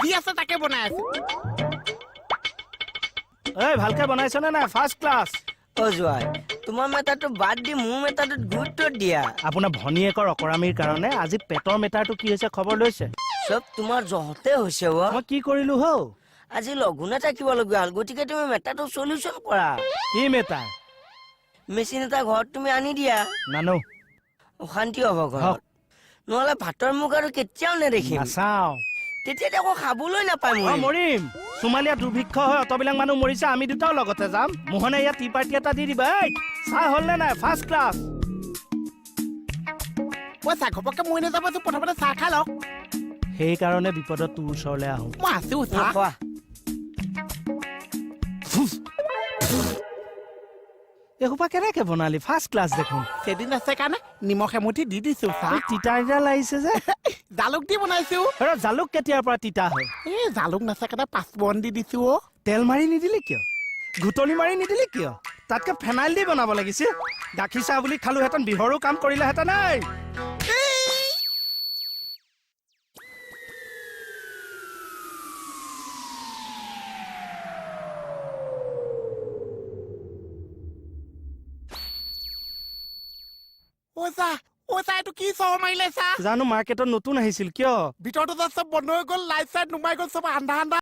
যি আছে তাকে বনাই আছো এই ভালকে বনাইছ নে নাই ফাৰ্ষ্ট ক্লাছ অ জোৱাই তোমাৰ মেটাৰটো বাদ দি মোৰ মেটাৰটোত গুৰুত্ব দিয়া আপোনাৰ ভনীয়েকৰ অকৰামীৰ কাৰণে আজি পেটৰ মেটাৰটো কি হৈছে খবৰ লৈছে চব তোমাৰ জহতে হৈছে মই কি কৰিলো হৌ আজি লঘোণে থাকিব লগা হ'ল গতিকে তুমি মেটাৰটো সলিউশ্যন কৰা কি মেটাৰ মেচিন এটা ঘৰত তুমি আনি দিয়া নানো অশান্তি হ'ব ঘৰত নহ'লে ভাতৰ মুখ আৰু কেতিয়াও নেদেখিম নাচাও তেতিয়া আকৌ খাবলৈ নাপায় মই মৰিম সোমালীয়া দুৰ্ভিক্ষ হৈ অতবিলাক মানুহ মৰিছে আমি দুটাও লগতে যাম মোহনে ইয়াত টি পাৰ্টি এটা দি দিবা এই চাহ হ'ল নে নাই ফাৰ্ষ্ট ক্লাছ চাহ ঘপককে মই নাযাব প্ৰথমতে চাহ খাই লওক সেইকাৰণে বিপদত তোৰ ওচৰলৈ আহোঁ মই আছো চাহ খোৱা এসোপা কেনেকে বনালি ফাৰ্ষ্ট ক্লাছ দেখোন চেদিন আছে কাৰণে নিমখ এমুঠি দি দিছো চাহ তিতা তিতা লাগিছে যে জালুক দি বনাইছো জালুক কেতিয়াৰ পৰা তিতা হয় জালুক নাছে কাৰণে পাঁচফোৰণ দি দিছো তেল মাৰি নিদিলি কিয় ঘুটনি মাৰি নিদিলি কিয় তাতকে ফেনাইল দি বনাব লাগিছিল গাখীৰ চাহ বুলি খালোহেঁতেন বিহৰো কাম কৰিলেহেঁতেন নাই চাহ এইটো কি চৰ মাৰিলে চাহ জানো মাৰ্কেটত নতুন আহিছিল কিয় ভিতৰতো চব বন্ধ হৈ গ'ল লাইট চাইট নুমাই গ'ল চব আন্ধা আন্ধা